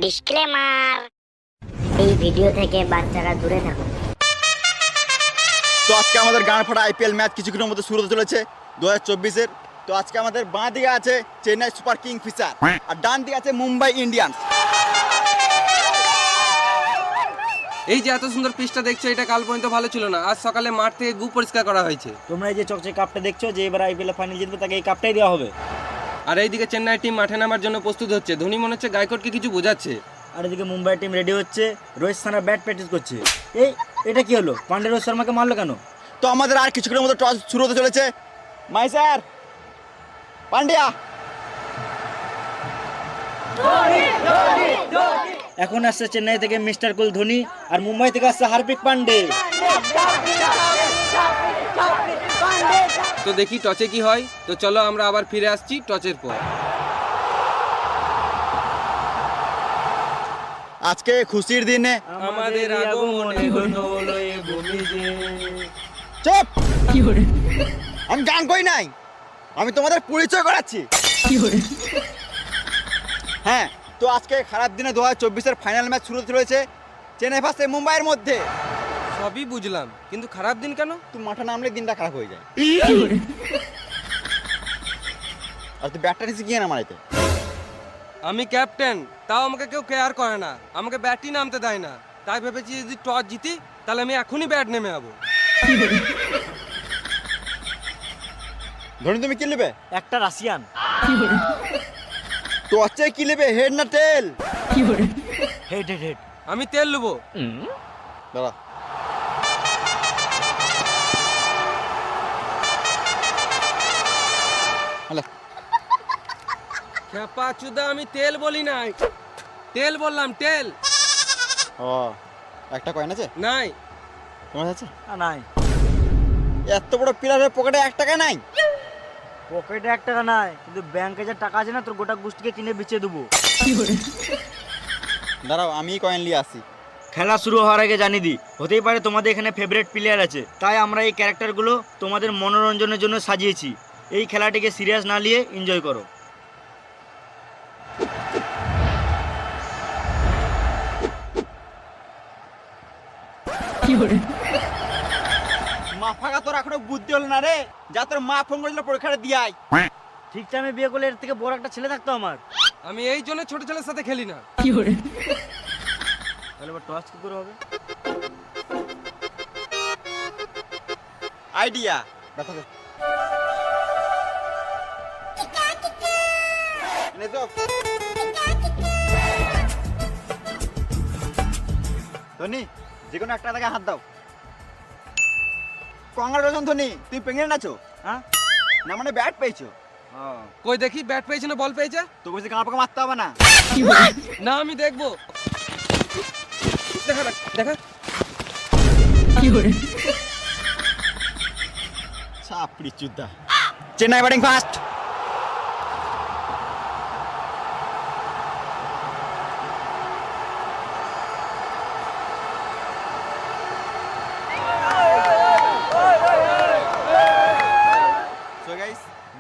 Disclaimer, এই video থেকে বাচ্চারা দূরে থাকুন। তো আজকে আমাদের গান ফাটা আইপিএল ম্যাচ কিছুক্ষণের মধ্যে শুরু হতে চলেছে 2024-এর। তো আজকে আমাদের বাঁ দিকে আছে চেন্নাই সুপার কিং ফিশার আর ডান দিকে আছে মুম্বাই ইন্ডিয়ান্স। এই যে এত সুন্দর পিচটা দেখছো, এটা কাল পর্যন্ত ভালো ছিল না। আজ সকালে মাঠ থেকে গু পরিষ্কার করা হয়েছে। তোমরা এই যে চকচকে কাপটা দেখছো, যে এবার আইপিএল ফাইনাল জিতবে তাকে এই কাপটাই দেওয়া হবে। আর এইদিকে চেন্নাই টিম মাঠে নামার জন্য প্রস্তুত হচ্ছে। ধোনি মনে হচ্ছে গায়কোটকে কিছু বোঝাচ্ছে। আর এদিকে মুম্বাই টিম রেডি হচ্ছে, রোহিত শর্মা ব্যাট প্র্যাকটিস করছে। এটা কি হলো? পান্ডে রোহিত শর্মাকে মারলো কেন? তো আমাদের আর কিছুক্ষণের মধ্যে টস শুরু হতে চলেছে। মাই স্যার পান্ডিয়া। এখন আসছে চেন্নাই থেকে মিস্টার কুল ধোনি, আর মুম্বাই থেকে আসছে হার্দিক পান্ডে। তো দেখি টচে কি হয়। তো চলো আমরা আবার ফিরে আসছি টচের পর। আজকে খুশির দিনে আমাদের আগমনে হলো এ ভূমিতে। চুপ! আমি গান কই নাই, আমি তোমাদের পরিচয় করাচ্ছি। হ্যাঁ, তো আজকে খারাপ দিনে 2024-এর ফাইনাল ম্যাচ শুরু হতে চলেছে চেন্নাই ভার্সেস মুম্বাইয়ের মধ্যে। সবই বুঝলাম, কিন্তু খারাপ দিন কেন? তুই মাঠে নামলে দিনটা খারাপ হয়ে যায়। আর তুই ব্যাটটা নিচে গিয়ে না মারাইতে। আমি ক্যাপ্টেন, তাও আমাকে কেউ কেয়ার করে না, আমাকে ব্যাটই নামতে দেয় না। তাই ভেবেছি যদি টস জিতি তাহলে আমি এখনই ব্যাট নেমে যাবো। ধোনি তুমি কি নেবে? একটা রাশিয়ান। তো হচ্ছে কি নেবে, হেড না টেল? Head head head. আমি তেল নেবো। দাঁড়া। হ্যালো। খেপা চুদা, আমি তেল বলি নাই, তেল বললাম, তেল। ও, একটা কয়েন আছে? নাই। তোমার আছে? নাই। এত বড় প্লেয়ারের পকেটে 1 টাকা নাই? পকেটে 1 টাকা নাই, কিন্তু ব্যাংকে যে টাকা আছে না, তোর গোটা গোষ্ঠীকে কিনে বেচে দেবো। দাঁড়াও, আমি কয়েন নিয়ে আসি। খেলা শুরু হওয়ার আগে জানিয়ে দিই, হতেই পারে তোমাদের এখানে ফেভারিট প্লেয়ার আছে, তাই আমরা এই ক্যারেক্টারগুলো তোমাদের মনোরঞ্জনের জন্য সাজিয়েছি। এই খেলাটিকে সিরিয়াস না নিয়ে এনজয় করো। মা ফাঁকা তোর এখনো বুদ্ধি হলো না রে, যা তোর মা ফোন করেছিল পরীক্ষাটা দিয়ে আয়। ঠিক টাইমে বিয়ে করলে এর থেকে বড় একটা ছেলে থাকতো আমার। আমি এই জন্য ছোট ছেলের সাথে খেলি না। তাহলে এবার টস কি করে হবে? আইডিয়া দেখা দে। এনে তো ধোনি, যে কোনো একটা টাকা হাত দাও। কংগ্রাচুলেশন ধোনি, তুমি প্রেগনেন্ট আছো। হ্যাঁ? না মানে ব্যাট পেয়েছো। কই দেখি, ব্যাট পেয়েছে না বল পেয়েছে? তো বলছি গাঁ পাকা মারতে হবে না। না আমি দেখবো। দেখা দেখ, দেখা। চাপড়ি চুদা। Chennai batting first.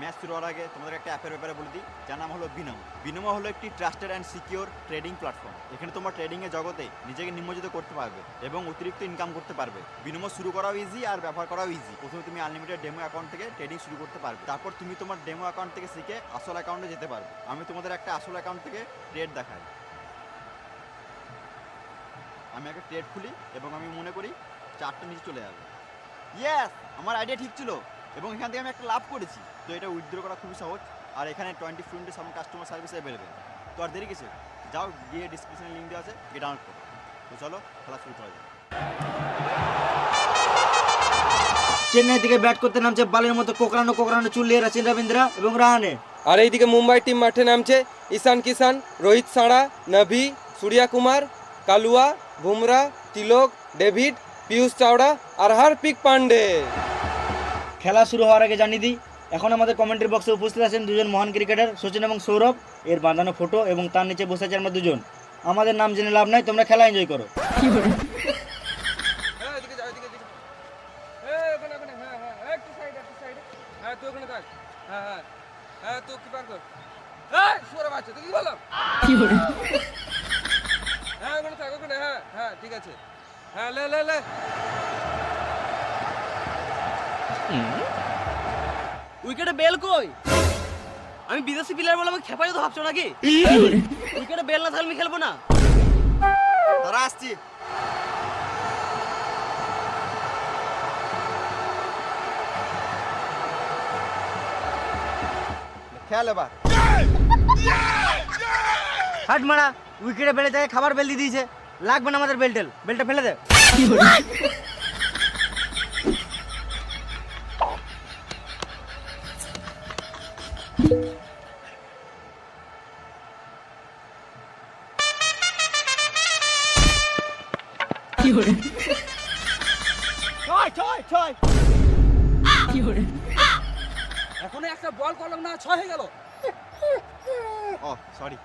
ম্যাচ শুরু হওয়ার আগে তোমাদের একটা অ্যাপের ব্যাপারে বলে দিই, যার নাম হলো বিনমো। বিনমো হলো একটি trusted and secure trading platform. এখানে তোমরা ট্রেডিংয়ের জগতে নিজেকে নিমজ্জিত করতে পারবে এবং অতিরিক্ত ইনকাম করতে পারবে। বিনমো শুরু করাও ইজি আর ব্যবহার করাও ইজি। প্রথমে তুমি আনলিমিটেড ডেমো অ্যাকাউন্ট থেকে ট্রেডিং শুরু করতে পারবে, তারপর তুমি তোমার ডেমো অ্যাকাউন্ট থেকে শিখে আসল অ্যাকাউন্টে যেতে পারবে। আমি তোমাদের একটা আসল অ্যাকাউন্ট থেকে ট্রেড দেখাই। আমি একটা ট্রেড খুলি এবং আমি মনে করি 4টা নিচে চলে যাবে। ইয়েস, আমার আইডিয়া ঠিক ছিল এবং এখান থেকে আমি একটা লাভ করেছি। তো এটা উইথড্র করা খুবই সহজ, আর এখানে 24/7 কাস্টমার সার্ভিস অ্যাভেলেবেল। তো আর দেরি কিছু, যাও গিয়ে ডিসক্রিপশনে লিঙ্ক দেওয়া আছে, গিয়ে ডাউনলোড করো। তো চলো খেলা শুরু করা যায়। চেন্নাই থেকে ব্যাট করতে নামছে বালের মতো কোকড়ানো কোকড়ানো চুল নিয়ে রাচিন রবীন্দ্রা এবং রাহানে। আর এইদিকে মুম্বাই টিম মাঠে নামছে ঈশান কিষান, রোহিত সাঁড়া, নভি, সূর্যা কুমার, কালুয়া, বুমরা, তিলক, ডেভিড, পীয়ূষ চাওড়া আর হার্দিক পান্ডে। খেলা শুরু হওয়ার আগে জানিয়ে দিই, এখন আমাদের কমেন্ট্রি বক্সে উপস্থিত আছেন দুজন মহান ক্রিকেটার, সচিন এবং সৌরভ। এর বাঁধানো ফটো এবং তার নিচে বসে আছে আমরা দুজন। আমাদের নাম জেনে লাভ নাই, তোমরা খেলা এনজয় করো। হ্যাঁ ঠিক আছে, হ্যাঁ লে লে লে। উইকেটে বেল কই? আমি বিদেশি প্লেয়ার বলে আমাকে খেপাই তো ভাবছো নাকি? উইকেটে বেল না থাকলে আমি খেলবো না। তারা আসছি। খেয়াল এবার। হাট মারা, উইকেটে বেলে যায় খাবার বেল দিয়ে দিয়েছে, লাগবে না আমাদের বেলটেল, বেলটা ফেলে দে। এখনো একটা বল করলাম না, 6 হয়ে গেল। ও সরি।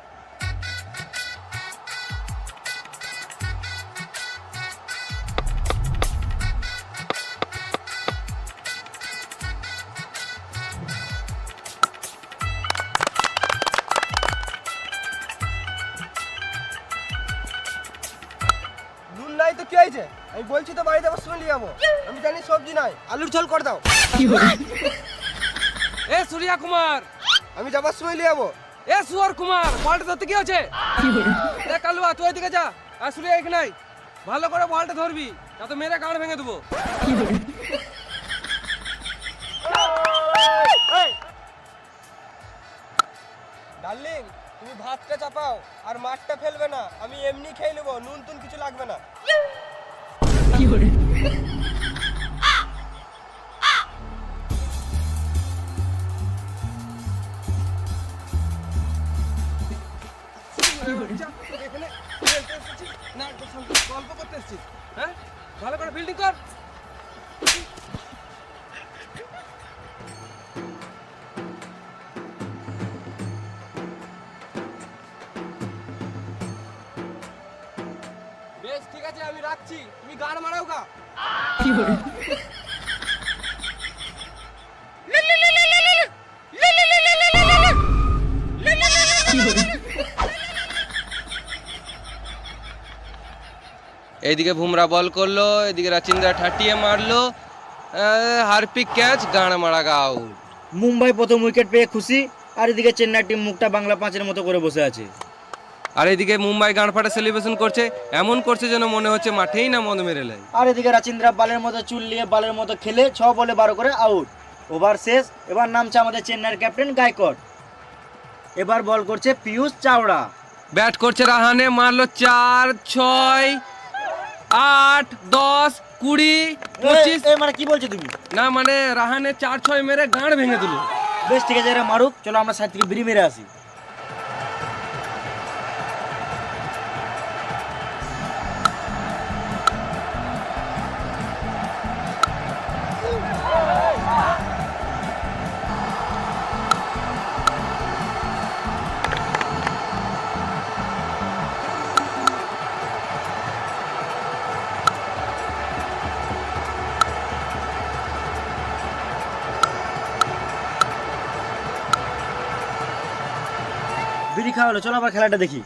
নুন নাই তো কি হয়েছে? আমি বলছি তো বাড়িতে আবার শুনে নিয়ে যাবো। আমি জানি সবজি নাই, আলুর ঝোল করে দাও। এ সূর্যা কুমার, আমি যাবার সময় নিয়ে যাবো। এ সুয়ার কুমার, বলটা ধরতে কি হচ্ছে? এ কালুয়া তুই এদিকে যা, আর সূর্যা এখানে নাই, ভালো করে বলটা ধরবি, না তো মেরে গাঁড় ভেঙে দেবো। ডার্লিং, তুমি ভাতটা চাপাও আর মাঠটা ফেলবে না, আমি এমনি খেয়ে নেবো, নুন টুন কিছু লাগবে না। এখানে খেলতে এসেছি না, গল্প করতে এসেছি? হ্যাঁ, ভালো করে ফিল্ডিং কর। বেশ ঠিক আছে, আমি রাখছি, তুমি গান মারাও গা। এইদিকে বুমরা বল করলো, এদিকে রাচিন্দা ঠাটিয়ে মারলো, হারপিক ক্যাচ, গান মারা আউট। মুম্বাই প্রথম উইকেট পেয়ে খুশি, আর এদিকে চেন্নাই টিম মুখটা বাংলা পাঁচের মতো করে বসে আছে। আর এদিকে মুম্বাই গান ফাটা সেলিব্রেশন করছে, এমন করছে যেন মনে হচ্ছে মাঠেই না মদ মেরে লাই। আর এদিকে রাচিন্দ্রা বালের মতো চুল নিয়ে বালের মতো খেলে 6 বলে 12 করে আউট। ওভার শেষ, এবার নামছে আমাদের চেন্নাইয়ের ক্যাপ্টেন গায়কোয়াড। এবার বল করছে পিয়ুষ চাওড়া। ব্যাট করছে রাহানে, মারলো 4, 6, 8, 10, 20, 25। মানে কি বলছো তুমি? না মানে রাহানে 4, 6 মেরে গাঁড় ভেঙে দিল। বেশ ঠিক আছে, এরা মারুক, চলো আমরা সাইড থেকে বিড়ি মেরে আসি। বিড়ি খাওয়া হলো, চলো আবার খেলাটা দেখি।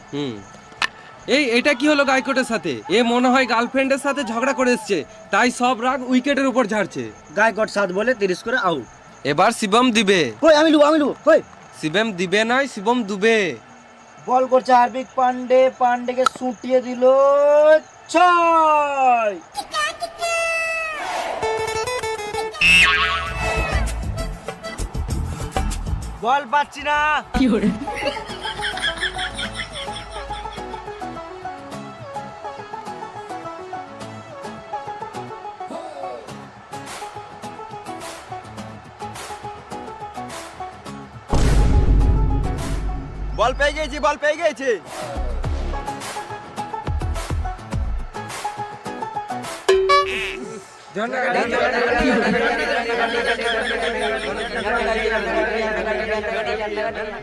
এটা কি হলো গায়কোটের সাথে? এ মনে হয় গার্লফ্রেন্ডের সাথে ঝগড়া করে এসছে, তাই সব রাগ উইকেটের উপর ঝাড়ছে। গায়কোয়াড 7 বলে 30 করে আউট। এবার শিবম দিবে। কই আমি লুবো কই? শিবম দিবে নয়, শিবম দুবে। বল করছে হার্দিক পান্ডে, পান্ডেকে সুটিয়ে দিল 6। বল পাচ্ছি না। বল পেয়ে গেছি, বল পেয়ে গেছি।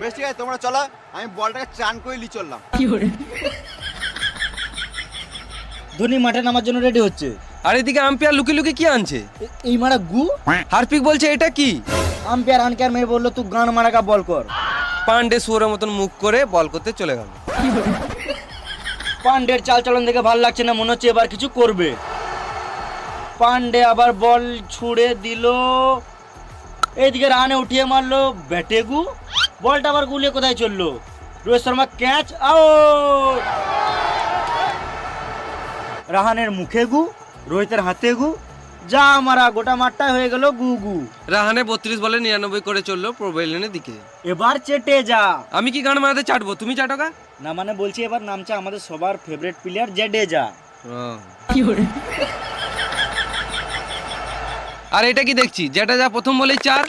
বেশ ঠিক আছে, তোমরা চলো, আমি বলটাকে চান করে লি চললাম। ধোনি মাঠে নামার জন্য রেডি হচ্ছে। আর এদিকে আম্পায়ার লুকি লুকি কি আনছে? এই মারা গু। হার্পিক বলছে এটা কি? আম্পায়ার আনকেয়ার মেয়ে বললো তুই গান মারাকা বল কর। পান্ডে শুয়োরের মতন মুখ করে বল করতে চলে গেল। পান্ডের চালচলন দেখে ভালো লাগছে না, মনে হচ্ছে এবার কিছু করবে। পান্ডে আবার বল ছুড়ে দিল, এইদিকে রানে উঠিয়ে মারলো ব্যাটেগু, বলটা আবার গুলিয়ে কোথায় চললো। Rohit Sharma catch, out. রাহানের মুখে গু, রোহিতের হাতে গু, যা মারা গোটা মাঠটাই হয়ে গেল গু গু। রাহানে 32 বলে 99 করে চললো প্রোবেলেনের দিকে। এবার চেটে যা। আমি কি গান মারাতে চাটবো, তুমি চাটোকা। না মানে বলছি এবার নামছে আমাদের সবার ফেভারিট প্লেয়ার জাডেজা। আর এটা কি দেখছি, যেটা যা প্রথম বলেই 4,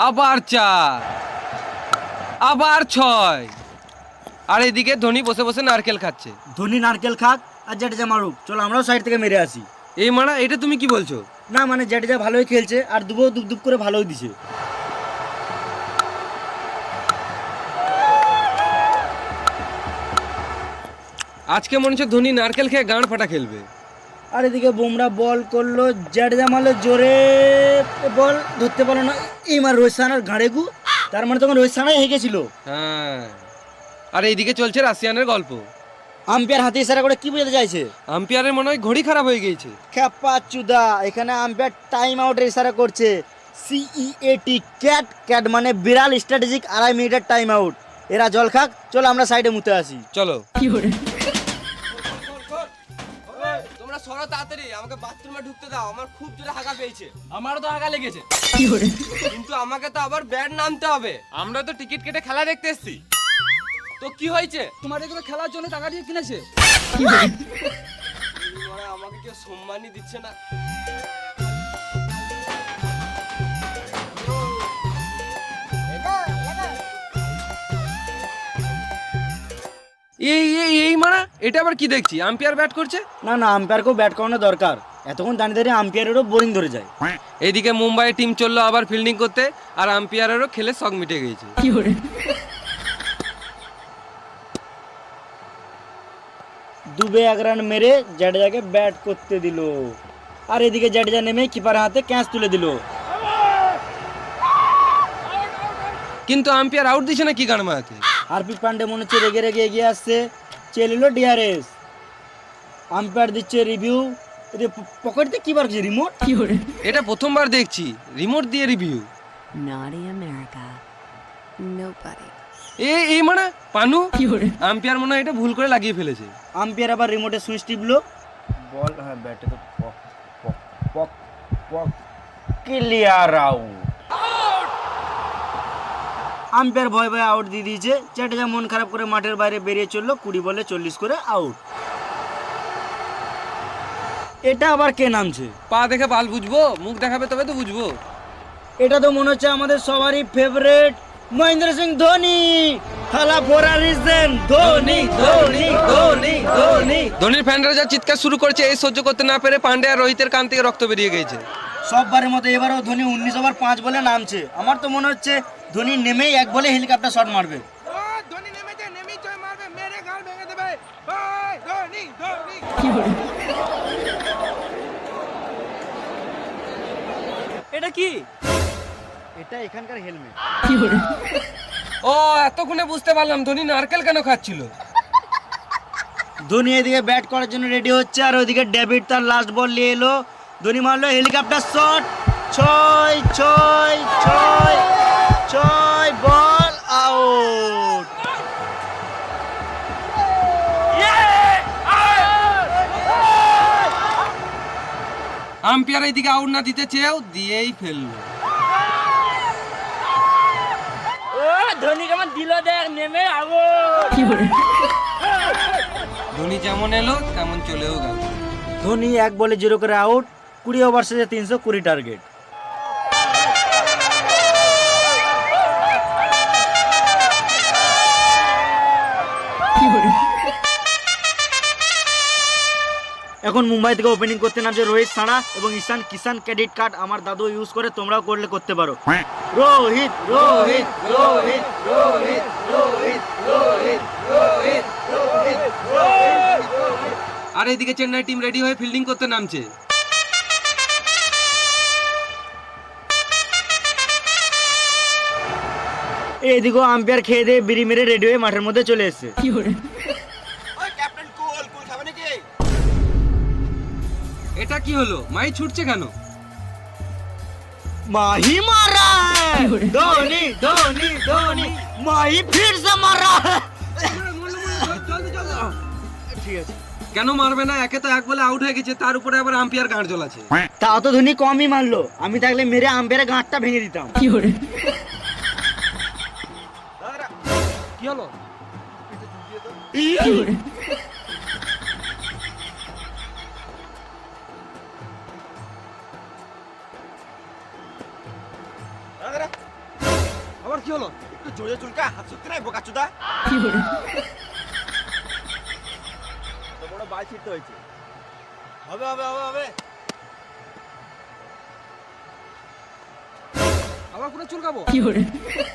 আবার 4, আবার 6। আর এদিকে ধোনি বসে বসে নারকেল খাচ্ছে। ধোনি নারকেল খাক আর জাডেজা মারুক, চলো আমরাও সাইড থেকে মেরে আসি। এই মারা, এটা তুমি কি বলছো? না মানে জাডেজা ভালোই খেলছে আর দুবো দুপ দুপ করে ভালোই দিছে। আজকে মনে হচ্ছে ধোনি নারকেল খেয়ে গান ফাটা খেলবে। আর এদিকে বুমরা বল করলো, জাডেজা মারলো জোরে, বল ধরতে পারলো না, এই মার রোহিত শর্মার ঘাড়ে গু, তার মানে তখন রোহিত শর্মাই হেগেছিল। হ্যাঁ, আর এইদিকে চলছে রাশিয়ানের গল্প। আম্পায়ার হাতে ইশারা করে কি বোঝাতে চাইছে? আম্পায়ারের মনে হয় ঘড়ি খারাপ হয়ে গিয়েছে। খেপা চুদা, এখানে আম্পায়ার টাইম আউটের ইশারা করছে। সিইএটি ক্যাট, ক্যাট মানে বিড়াল, স্ট্র্যাটেজিক 2.5 মিনিটের টাইম আউট। এরা জল খাক, চলো আমরা সাইডে মুতে আসি। চলো। তোমরা সরো তাড়াতাড়ি, আমাকে বাথরুমে ঢুকতে দাও, আমার খুব জোরে হাগা পেয়েছে। আমারও তো হাগা লেগেছে। কিন্তু আমাকে তো আবার ব্যাট নামতে হবে। আমরা তো টিকিট কেটে খেলা দেখতে এসেছি। তো কি হয়েছে? তোমার এগুলো খেলার জন্য টাকা দিয়ে কিনেছে। আমাকে কেউ সম্মানই দিচ্ছে না। এই এই এই মারা, এটা আবার কি দেখছি, আম্পায়ার ব্যাট করছে। না না, আম্পায়ারকেও ব্যাট করানো দরকার, এতক্ষণ দাঁড়িয়ে দাঁড়িয়ে আম্পায়ারেরও বোরিং ধরে যায়। এইদিকে মুম্বাই টিম চললো আবার ফিল্ডিং করতে, আর আম্পায়ারেরও খেলে শখ মিটে গেছে। দুবে 1 রান মেরে জাডেজাকে ব্যাট করতে দিল, আর এদিকে জাডেজা নেমে কিপার হাতে ক্যাচ তুলে দিল। কিন্তু আম্পায়ার আউট দিছে না কি গান মারাতে। হার্পিক পান্ডে মনে হচ্ছে রেগে রেগে এগিয়ে আসছে, চেয়ে নিল ডিআরএস। আম্পায়ার দিচ্ছে রিভিউ, পকেটে কি বার করছে, রিমোট। এটা প্রথমবার দেখছি রিমোট দিয়ে রিভিউ। Naughty America. Nobody. এই মানে পানু, আম্পায়ার মনে হয় এটা ভুল করে লাগিয়ে ফেলেছে। আম্পায়ার আবার রিমোটে সুইচ টিপলো, বল হ্যাঁ ব্যাটে তো পক পক পক পক, ক্লিয়ার আউট। আম্পায়ার ভয় ভয় আউট দিয়ে দিয়েছে। জাডেজা মন খারাপ করে মাঠের বাইরে বেরিয়ে চললো, 20 বলে 40 করে আউট। এটা আবার কে নামছে? পা দেখে বাল বুঝবো, মুখ দেখাবে তবে তো বুঝবো। এটা তো মনে হচ্ছে আমাদের সবারই ফেভারিট মহেন্দ্র সিং ধোনি। থালা ফোরা রিজন, ধোনি ধোনি ধোনি ধোনি। ধোনির ফ্যানরা যা চিৎকার শুরু করেছে, এই সহ্য করতে না পেরে পান্ডে আর রোহিতের কান থেকে রক্ত বেরিয়ে গেছে। সববারের মতো এবারও ধোনি 19 ওভার 5 বলে নামছে। আমার তো মনে হচ্ছে ধোনি নেমেই 1 বলে হেলিকপ্টার শট মারবে। ধোনি নেমেছে, নেমেই জয় মারবে, মেরে গাল ভেঙে দেবে। ধোনি ধোনি। এটা কি? এটা এখানকার হেলমেট। ও, এতক্ষণে বুঝতে পারলাম ধোনি নারকেল কেন খাচ্ছিল। ধোনি এদিকে ব্যাট করার জন্য রেডি হচ্ছে, আর ওইদিকে ডেভিড তার লাস্ট বল নিয়ে এলো। ধোনি মারলো helicopter shot, 6 6 6 6, ball out. Umpire এইদিকে আউট না দিতে চেয়েও দিয়েই ফেললো। ধোনি কেমন দিল দেখ, নেমে আউট। ধোনি যেমন এলো তেমন চলেও গেল। ধোনি 1 বলে 0 করে আউট, 20 ওভার শেষে 320 টার্গেট। এখন মুম্বাই থেকে ওপেনিং করতে নামছে রোহিত শর্মা এবং ঈশান কিষান। ক্রেডিট কার্ড আমার দাদু ইউজ করে, তোমরাও করলে করতে পারো। রোহিত রোহিত রোহিত রোহিত রোহিত রোহিত রোহিত রোহিত। আর এইদিকে চেন্নাই টিম রেডি হয়ে ফিল্ডিং করতে নামছে। এইদিকেও আম্পায়ার খেয়ে দিয়ে বিড়ি মেরে রেডি হয়ে মাঠের মধ্যে চলে এসেছে। ওই ক্যাপ্টেন কুল কুল খাবে নাকি? এটা কি হলো? মাই ছুটছে কেন? माही मारा है धोनी धोनी धोनी माही फिर से मारा है ঠিক আছে কেন মারবে না? একে তো এক বলে আউট হয়ে গেছে, তার উপরে আবার আম্পায়ার গাঁড় জ্বলাছে। তাও তো ধোনি কমই মারলো, আমি থাকলে মেরে আম্পায়ারের গাঁটটা ভেঙে দিতাম। কি হলো? আবার কি হলো? একটু জোরে চুলকা, হাত সত্যি নাই বোকাচুদা। তো বড় বাল ছিটতে হয়েছে। হবে হবে হবে হবে। আবার পুরো চুলকাবো?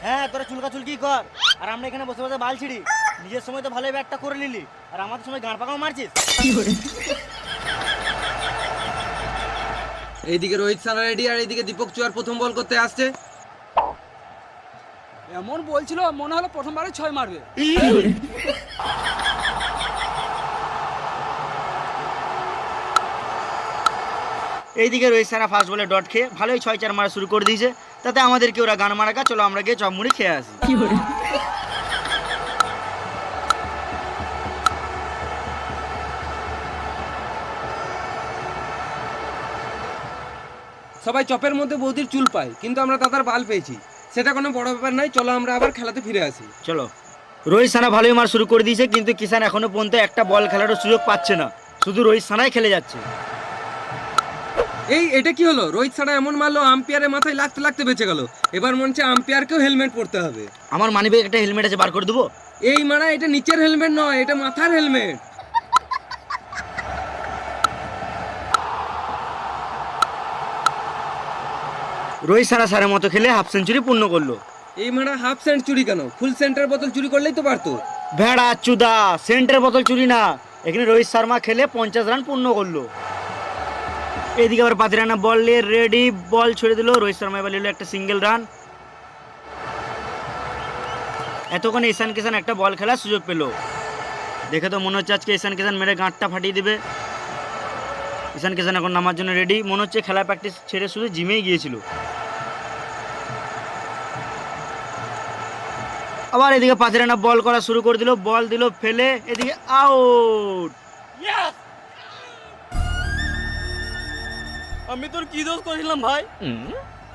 হ্যাঁ তোরা চুলকা চুলকি কর, আর আমরা এখানে বসে বসে বাল ছিড়ি। নিজের সময় তো ভালোই ব্যাটটা করে নিলি, আর আমাদের সময় গাঁড় পাকাও মারছিস। এইদিকে রোহিত সানা রেডি, আর এইদিকে দীপক চুয়ার প্রথম বল করতে আসছে। এমন বলছিল মনে হলো প্রথমবারে 6 মারবে। এইদিকে রোহিত সানা ফার্স্ট বলে ডট খেয়ে ভালোই 6-4 মারা শুরু করে দিয়েছে। তাতে আমাদেরকে ওরা গান মারাকা, চলো আমরা গিয়ে চপ মুড়ি খেয়ে আসি। সবাই চপের মধ্যে বৌদির চুল পায়, কিন্তু আমরা দাদার বাল পেয়েছি, সেটা কোনো বড় ব্যাপার নয়। চলো আমরা আবার খেলাতে ফিরে আসি। চলো। রোহিত সানা ভালোই মার শুরু করে দিয়েছে, কিন্তু কিষান এখনো পর্যন্ত একটা বল খেলারও সুযোগ পাচ্ছে না, শুধু রোহিত সানাই খেলে যাচ্ছে। এটা কি হলো? রোহিত সানা এমন মারলো, আম্পায়ারের মাথায় লাগতে লাগতে বেঁচে গেল। এবার মনে হচ্ছে আম্পায়ারকেও হেলমেট পরতে হবে। আমার মানিব্যাগে একটা হেলমেট আছে, বার করে দেবো? এই মারা, এটা নিচের হেলমেট নয়, এটা মাথার হেলমেট। রোহিত সানা সারের মতো খেলে হাফ সেঞ্চুরি পূর্ণ করলো। এই মারা হাফ সেঞ্চুরি কেন? ফুল সেন্টার বোতল চুরি করলেই তো পারতো। ভেড়া চুদা, সেন্টার বোতল চুরি না, এখানে রোহিত শর্মা খেলে 50 রান পূর্ণ করলো। এদিকে আবার পাতিরানা বল নিয়ে রেডি, বল ছড়ে দিল, রোহিত শর্মা এবার নিল একটা সিঙ্গেল রান। এতক্ষণে ঈশান কিষান একটা বল খেলার সুযোগ পেল, দেখে তো মনে হচ্ছে আজকে ঈশান কিষান মেরে গাঁটটা ফাটিয়ে দিবে। ঈশান কিষান এখন নামার জন্য রেডি, মনে হচ্ছে খেলা প্র্যাকটিস ছেড়ে শুধু জিমেই গিয়েছিল। আবার এদিকে পাতিরানা বল করা শুরু করে দিল, বল দিল ফেলে, এদিকে আউট। আমি তোর কি দোষ করেছিলাম ভাই?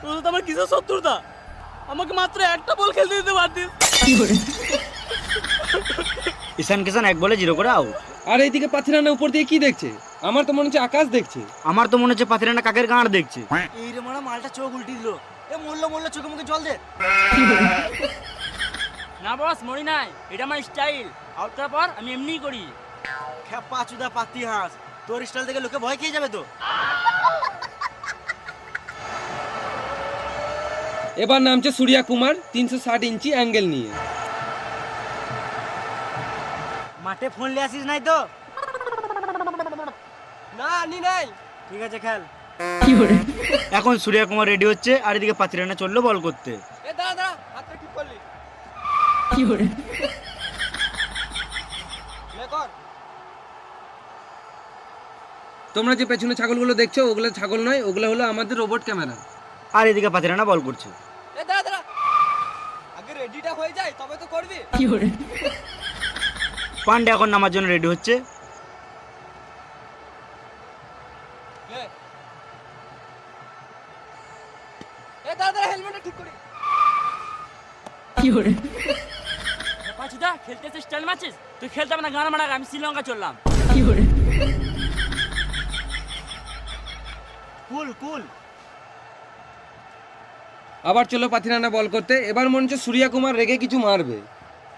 তোর তো আমার কিসের শত্রুতা? আমাকে মাত্র একটা বল খেলতে দিতে পারতিস। ঈশান কিষান এক বলে 0 করে আউট। আর এইদিকে পাথিরানা উপর দিয়ে কি দেখছে? আমার তো মনে হচ্ছে আকাশ দেখছে। আমার তো মনে হচ্ছে পাতিরানা কাকের গাঁড় দেখছে। এই রে মারা, মালটা চোখ উল্টি দিল। এ মরলো চোখে মুখে জল দে। না বস, মরি নাই, এটা আমার স্টাইল। আউট করার পর আমি এমনিই করি। খেপা চুদা পাতি হাঁস, তোর স্টাইল থেকে লোকে ভয় খেয়ে যাবে তো। এবার নামছে সূর্যা কুমার 360 ইঞ্চি অ্যাঙ্গেল নিয়ে। মাঠে ফোন নিয়ে আসিস নাই তো? না আনি নাই। ঠিক আছে খেল। এখন সূর্য কুমার রেডি হচ্ছে, আর এদিকে পাতিরানা চললো বল করতে। এ দাঁড়া দাঁড়া, হাতটা ঠিক করলি। লে কর। তোমরা যে পেছনে ছাগলগুলো দেখছো, ওগুলো ছাগল নয়, ওগুলো হলো আমাদের রোবট ক্যামেরা। আর এদিকে পাতিরানা বল করছে। এ দাঁড়া দাঁড়া, আগে রেডিটা হয়ে যায় তবে তো করবি। পান্ডে এখন নামার জন্য রেডি হচ্ছে। লে। এ দাঁড়া দাঁড়া, হেলমেটটা ঠিক করি। পাঁচুদা, খেলতে এসে স্টাইল মারছিস? তুই খেলতে হবে না, গান মারা, আমি শ্রীলঙ্কা চললাম। কুল কুল। আবার চলো পাথিরানা বল করতে। এবার মনে হচ্ছে সূর্যা কুমার রেগে কিছু মারবে।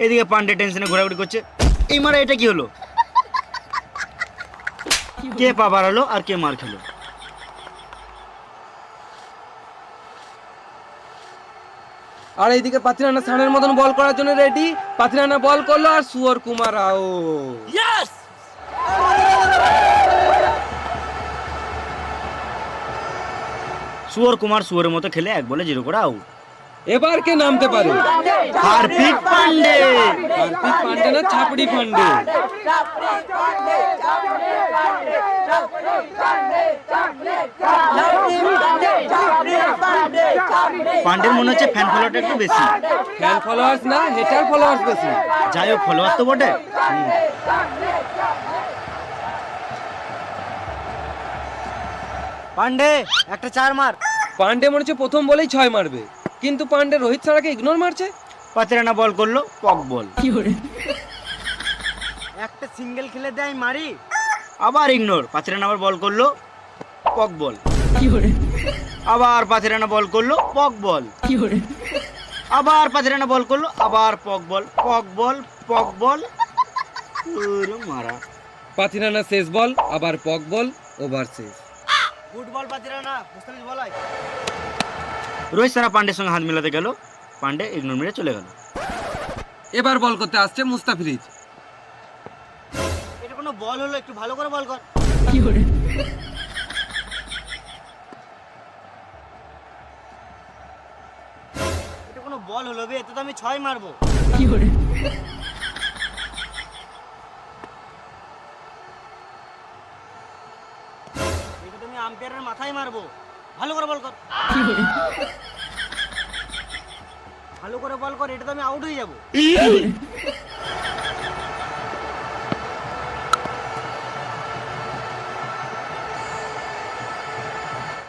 এদিকে পান্ডে টেনশনে ঘোরাঘুরি করছে। এই মারা, এটা কি হলো? কে পা বাড়ালো আর কে মার খেলো? আর এইদিকে পাথিরানা সানের মতন বল করার জন্য রেডি। পাথিরানা বল করলো, আর সুয়র কুমার আউট। ইয়েস! সুয়র কুমার সুয়রের মতো খেলে 1 বলে 0 করে আউট। এবার কে নামতে পারে? হার্পিক পান্ডে। হার্পিক পান্ডে না ছাপড়ি পান্ডে? পান্ডের মনে হচ্ছে ফ্যান ফলোয়ারটা একটু বেশি। ফ্যান ফলোয়ার্স না, হেটার ফলোয়ার্স বেশি। যাই হোক, ফলোয়ার তো বটে। পান্ডে একটা 4 মার। পান্ডে মনে হচ্ছে প্রথম বলেই 6 মারবে, কিন্তু পান্ডে রোহিত ছাড়াকে ইগনোর মারছে। পাতিরানা বল করলো, পক বল। একটা সিঙ্গেল খেলে দেয় মারি, আবার ইগনোর। পাতিরানা আবার বল করলো, পক বল। আবার পাতিরানা বল করলো, পক বল। আবার পাতিরানা বল করলো, আবার পক বল। পক বল, পক বল, ওরে মারা। পাতিরানা শেষ বল, আবার পক বল, ওভার শেষ। ফুটবল পাতিরানা, মুস্তাফিজ বলাই। রোহিত সারা পান্ডের সঙ্গে হাত মেলাতে গেল, পান্ডে ইগনোর মেরে চলে গেল। এবার বল করতে আসছে মুস্তাফিজ। এটা কোনো বল হলো? একটু ভালো করে বল কর। এটা কোনো বল হলো বে? এতে তো আমি 6 মারবো। এটা তো আমি আম্পায়ারের মাথায় মারবো। ভালো করে বল কর। ভালো করে বল কর, এটা তো আমি আউট হয়ে যাবো।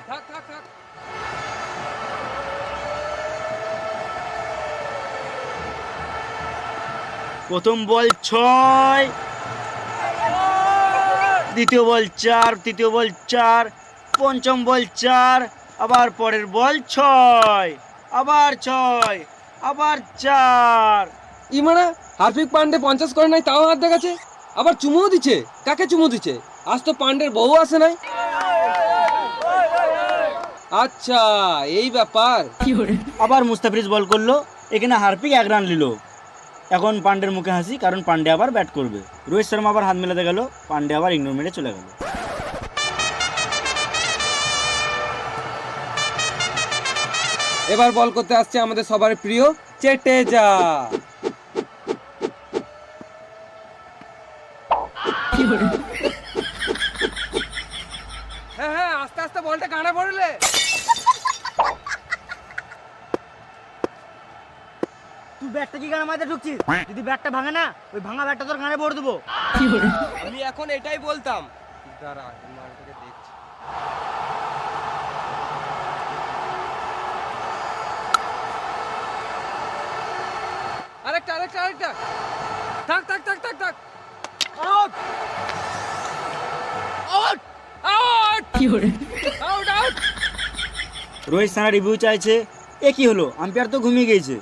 থাক থাক থাক। প্রথম বল 6, দ্বিতীয় বল 4, তৃতীয় বল 4, পঞ্চম বল 4, আবার পরের বল 6, আবার 6, আবার 4। ইমানা হার্পিক পান্ডে 50 করে নাই, তাও হাত দেখাচ্ছে। আবার চুমুও দিচ্ছে। কাকে চুমু দিচ্ছে? আজ তো পান্ডের বউ আসে নাই। আচ্ছা, এই ব্যাপার। আবার মুস্তাফিজ বল করলো, এখানে হার্পিক 1 রান নিল। এখন পান্ডের মুখে হাসি, কারণ পান্ডে আবার ব্যাট করবে। রোহিত শর্মা আবার হাত মেলাতে গেল, পান্ডে আবার ইগনোর মেরে চলে গেল। এবার বল করতে আসছে আমাদের সবার প্রিয় চেটেজা। হ্যাঁ হ্যাঁ, আস্তে আস্তে বলটা কানা পড়লে। তুই ব্যাটটা কি গানে মাঝে ঢুকছিস? যদি ব্যাটটা ভাঙে না, ওই ভাঙা ব্যাটটা তোর গানে পড়ে দেবো। আমি এখন এটাই বলতাম। দাঁড়া, মালটাকে দেখছি। আরেকটা আরেকটা আরেকটা। থাক থাক থাক থাক থাক। Out out out out out. Rohit সানা রিভিউ চাইছে। এ কি হলো? আম্পায়ার তো ঘুমিয়ে গিয়েছে।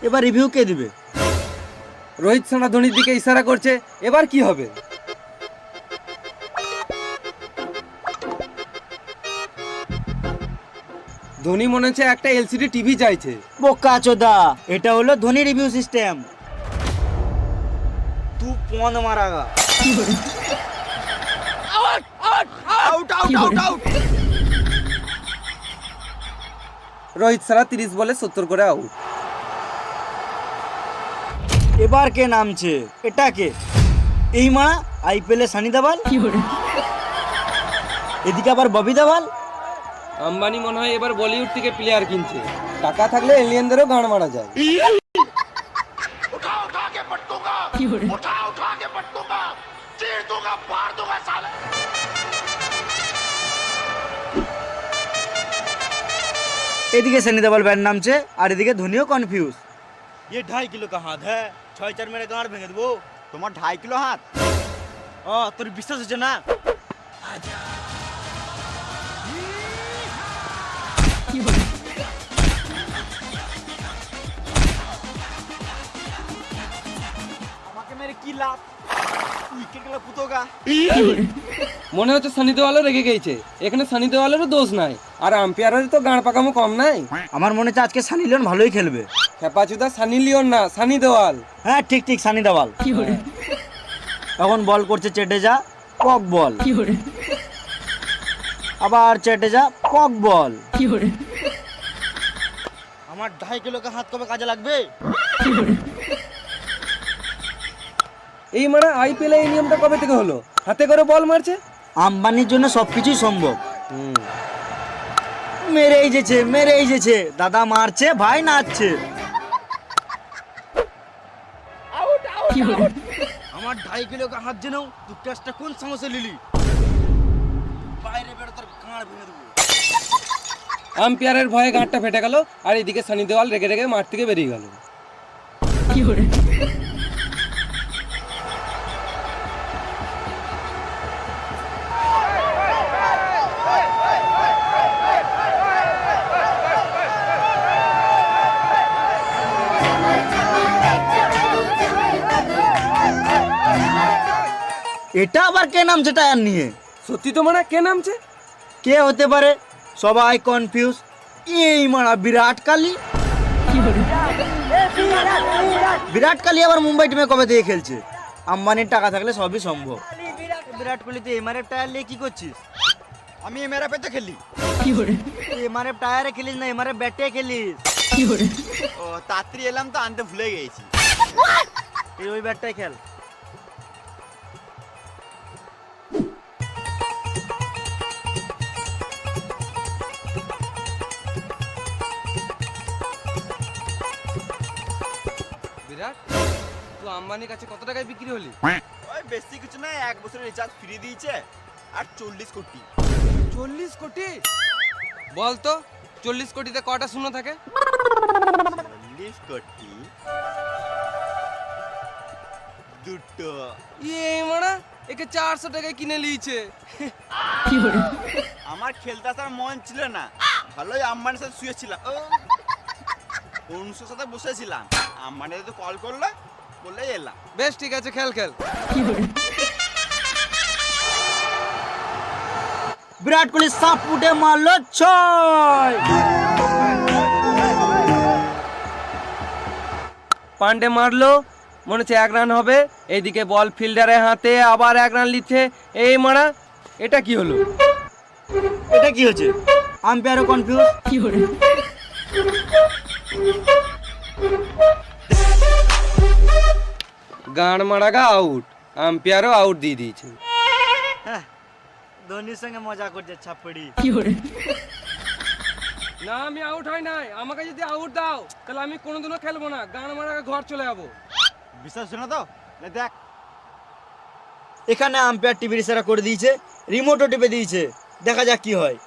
এবার রিভিউ কে দিবে? রোহিত শর্মা ধোনির দিকে ইশারা করছে। এবার কি হবে? ধোনি মনে হচ্ছে একটা এলসিডি টিভি চাইছে। বোকা চোদা, এটা হলো ধোনি রিভিউ সিস্টেম। তু পন মারাগা। Out out out out. Rohit Sharma 30 বলে 70 করে আউট। এবার কে নামছে? এটা কে? এই মারা আইপিএলে সানি দেওয়াল, এদিকে আবার ববি দেওয়াল। আম্বানি মনে হয় এবার বলিউড থেকে প্লেয়ার কিনছে। টাকা থাকলে এলিয়েনদেরও গান মারা যায়। এদিকে সানি দেওয়াল ব্যাট নামছে, আর এদিকে ধোনিও কনফিউজ। ये 2.5 किलो का हाथ है, 6-4 मेरे गांड भेंगे देबो। তোমার 2.5 কিলো হাত? তোর বিশ্বাস হচ্ছে না? আমাকে মেরে কি লাভ? উইকেট গুলো পুতোগা। মনে হচ্ছে সানি দেওয়ালও রেগে গেছে। এখানে সানি দেওয়ালেরও দোষ নাই, আর আম্পায়ারের তো গান পাকামো কম নাই। আমার মনে হচ্ছে আজকে সানি লিওন ভালোই খেলবে। খেপাচুদা সানি লিওন না, সানি দেওয়াল। হ্যাঁ ঠিক ঠিক, সানি দেওয়াল। এখন বল করছে চেটেজা, পক বল। আবার চেটেজা কক বল। আমার 2.5 কিলোকে হাত কবে কাজে লাগবে? এই মারা আইপিএল এই নিয়মটা কবে থেকে হলো? হাতে করে বল মারছে। আম্বানির জন্য সবকিছুই সম্ভব। মেরে যেছে দাদা মারছে, ভাই নাচছে। আমার 2.5 কিলোকে হাত জেনেও তুই টেস্টটা কোন সমস্যা লিলি? বাইরে বেরো, তোর গাঁড় ভেঙে দেবো। আম্পায়ারের ভয়ে গাঁটটা ফেটে গেল, আর এদিকে সানি দেওয়াল রেগে রেগে মাঠ থেকে বেরিয়ে গেল। এটা আবার কে নামছে টায়ার নিয়ে? সত্যি তো মারা কে নামছে? কে হতে পারে? সবাই কনফিউজ। এই মারা বিরাট কোহলি। বিরাট কোহলি আবার মুম্বাই টিমে কবে থেকে খেলছে? আম্বানির টাকা থাকলে সবই সম্ভব। বিরাট কোহলি তুই এমআরএফ টায়ার নিয়ে কি করছিস? আমি এমআরএফ তো খেলি। এমআরএফ টায়ারে খেলিস না, এমআরএফ ব্যাটে খেলিস। ও তাড়াতাড়ি এলাম তো আনতে ভুলে গেছি। এই ওই ব্যাটটাই খেল। বিরাট, তুই আম্বানির কাছে কত টাকায় বিক্রি হলি? ওই বেশি কিছু না, 1 বছরের রিচার্জ ফ্রি দিয়েছে আর 40 কোটি। 40 কোটি? বল তো 40 কোটিতে কটা শূন্য থাকে? 40 কোটি দুটো। এই মারা একে 400 টাকায় কিনে লিয়েছে। আমার খেলতে আসার মন ছিল না, ভালোই আম্বানির সাথে শুয়েছিলাম। অনুষ্ঠের সাথে বসেছিলাম, আম্বানি তো কল করলো, বললে এলাম। বেশ ঠিক আছে, খেল খেল। বিরাট কোহলি সাপ ফুটে মারলো 6। পান্ডে মারলো, মনে হচ্ছে 1 রান হবে। এইদিকে বল ফিল্ডারের হাতে, আবার 1 রান লিচ্ছে। এই মারা এটা কি হলো? এটা কি হচ্ছে? আম্পায়ারও কনফিউজ। গান মারাগা আউট, আম্পায়ারও আউট দিয়ে দিয়েছে। ধোনির সঙ্গে মজা করছে ছাপড়ি। না, আমি আউট হয় নাই। আমাকে যদি আউট দাও তাহলে আমি কোনোদিনও খেলবো না, গান মারাগা ঘর চলে যাবো। বিশ্বাস শোনা তো দেখ, এখানে আম্পায়ার টিভির ইশারা করে দিয়েছে, রিমোটও টিপে দিয়েছে। দেখা যাক কি হয়।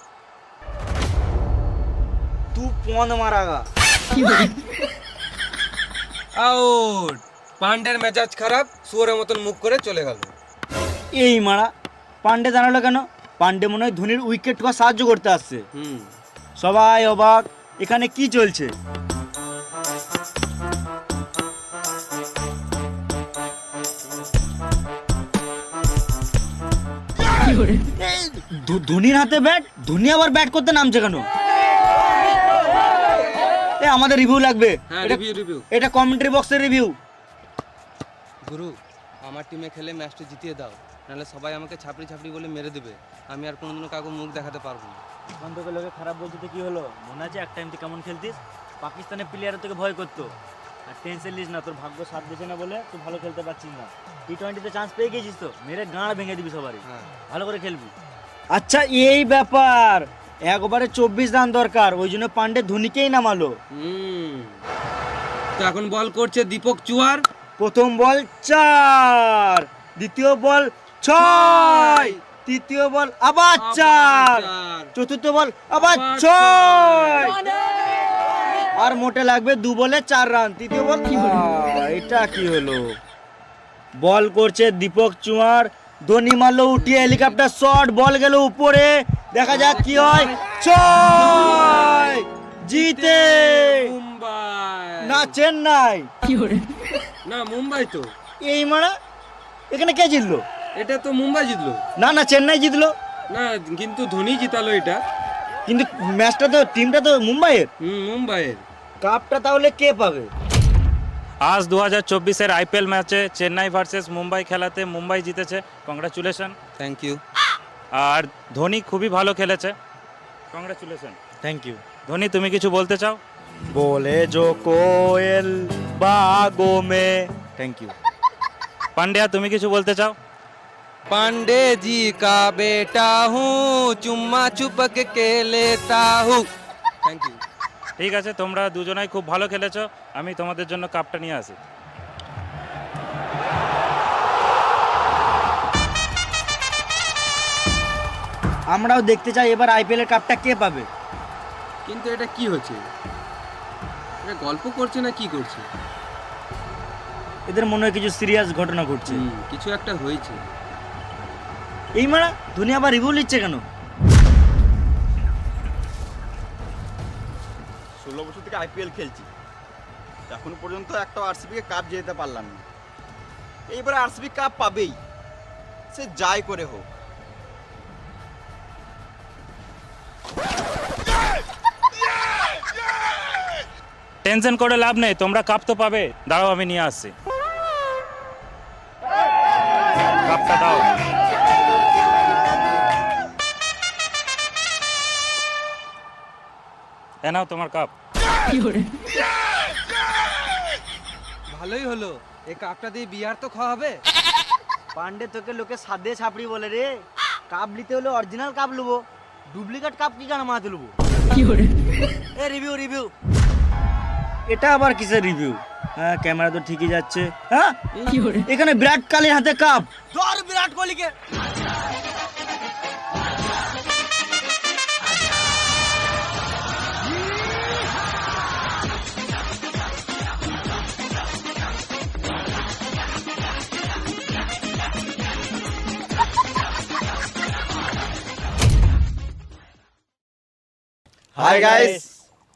তুই পন মারাগা। আউট। পান্ডের মেজাজ খারাপ, শুয়োরের মতন মুখ করে চলে গেল। এই মারা পান্ডে জানালো কেন? পান্ডে মনে হয় ধোনির উইকেট ঠোকা সাহায্য করতে আসছে। সবাই অবাক, এখানে কি চলছে? ধোনির হাতে ব্যাট, ধোনি আবার ব্যাট করতে নামছে কেন? আমাদের রিভিউ লাগবে। এটা কমেন্ট্রি বক্সের রিভিউ। গুরু, আমার টিমে খেলে ম্যাচটা জিতিয়ে দাও, নাহলে সবাই আমাকে ছাপড়ি ছাপড়ি বলে মেরে দেবে। আমি আর কোনোদিনও কাউকে মুখ দেখাতে পারবো না। এখন তোকে লোকে খারাপ বলতে তো কি হলো? মনে আছে এক টাইম তুই কেমন খেলতিস? পাকিস্তানের প্লেয়ারও তোকে ভয় করতো। আর টেনশন নিস না, তোর ভাগ্য সাথ দিচ্ছে না বলে তুই ভালো খেলতে পারছিস না। টি20তে চান্স পেয়ে গেছিস তো, মেরে গাঁড় ভেঙে দিবি সবারই। ভালো করে খেলবি। আচ্ছা, এই ব্যাপার। একবারে 24 রান দরকার, ওই জন্য পান্ডে ধোনিকেই নামালো। তো এখন বল করছে দীপক চুয়ার। প্রথম বল 4, দ্বিতীয় বল 6, তৃতীয় বল আবার 4, চতুর্থ বল আবার 6, আর মোটে লাগবে 2 বলে 4 রান। তৃতীয় বল। এটা কি হলো? বল করছে দীপক চুয়ার, ধোনি মারলো উঠিয়ে হেলিকপ্টার শট, বল গেল উপরে। দেখা যাক কি হয়। 6 জিতে মুম্বাই না চেন্নাই? না, মুম্বাই তো। এই মারা এখানে কে জিতলো? এটা তো মুম্বাই জিতলো। না না, চেন্নাই জিতলো না, কিন্তু ধোনি জিতালো এটা। কিন্তু ম্যাচটা তো, টিমটা তো মুম্বাইয়ের। মুম্বাইয়ের। কাপটা তাহলে কে পাবে? আজ 2024-এর আইপিএল ম্যাচে চেন্নাই ভার্সেস মুম্বাই খেলাতে মুম্বাই জিতেছে। কংগ্রাচুলেশন। Thank you. আর ধোনি খুবই ভালো খেলেছে, কংগ্রেচুলেশন। Thank you. ধোনি, তুমি কিছু বলতে চাও? बोले जो कोयल बागों में। Thank you. পান্ডিয়া, তুমি কিছু বলতে চাও? पांडे जी का बेटा हूँ, चुम्मा चुपक के लेता हूँ। Thank you. ঠিক আছে, তোমরা দুজনাই খুব ভালো খেলেছো। আমি তোমাদের জন্য কাপটা নিয়ে আসি। আমরাও দেখতে চাই এবার আইপিএল এর কাপটা কে পাবে। কিন্তু এটা কি হচ্ছে? এটা গল্প করছে না কি করছে? এদের মনে হয় কিছু সিরিয়াস ঘটনা ঘটছে। কিছু একটা হয়েছে। এই মারা ধোনি আবার রিভিউ নিচ্ছে কেন? 16 বছর থেকে আইপিএল খেলছি, এখন পর্যন্ত একটা আরসিবিকে কাপ যেতে পারলাম না। এইবার আরসিবি কাপ পাবেই, সে যাই করে হোক। টেনশন করে লাভ নেই, তোমরা কাপ তো পাবে। দাঁড়াও, আমি নিয়ে আসছি। কাপটা দাও। এ নাও তোমার কাপ। ভালোই হলো, এই কাপটা দিয়ে বিয়ার তো খাওয়া হবে। পান্ডে তোকে লোকে সাদে ছাপড়ি বলে রে। কাপ নিতে হলে অরিজিনাল কাপ লুবো, ডুপ্লিকেট কাপ কি কেন মাথাতে লুবো? এ রিভিউ রিভিউ, এটা আবার কিসের রিভিউ? হ্যাঁ, ক্যামেরা তো ঠিকই যাচ্ছে। হ্যাঁ, এখানে বিরাট কোহলির হাতে কাপ। ধর বিরাট কোহলিকে। হাই গাইস,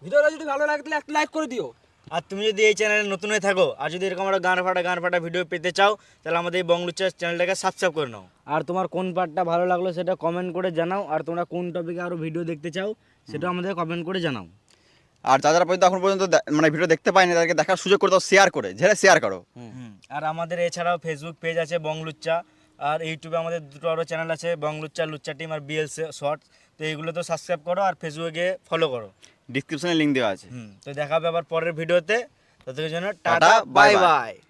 ভিডিওটা যদি ভালো লাগে তাহলে একটা লাইক করে দিও। আর তুমি যদি এই চ্যানেলে নতুন হয়ে থাকো আর যদি এরকম একটা গান ফাটা ভিডিও পেতে চাও, তাহলে আমাদের এই বংলুচা চ্যানেলটাকে সাবস্ক্রাইব করে নাও। আর তোমার কোন পার্টটা ভালো লাগলো সেটা কমেন্ট করে জানাও। আর তোমরা কোন টপিকে আরো ভিডিও দেখতে চাও সেটা আমাদের কমেন্ট করে জানাও। আর যারা পর্যন্ত এখন পর্যন্ত মানে ভিডিও দেখতে পায়নি তাদেরকে দেখার সুযোগ করে দাও, শেয়ার করে, ঝেড়ে শেয়ার করো। আর আমাদের এছাড়াও ফেসবুক পেজ আছে বংলুচ্চা, আর ইউটিউবে আমাদের দুটো আরও চ্যানেল আছে, বংলুচ্চা, লুচ্চা টিম আর বিএল শর্টস। তো এইগুলো তো সাবস্ক্রাইব করো আর ফেসবুকে ফলো করো, ডিসক্রিপশনে লিংক দেওয়া আছে। তো দেখা হবে আবার পরের ভিডিওতে। ততক্ষণের জন্য টাটা, টাটা, বাই বাই বাই। বাই।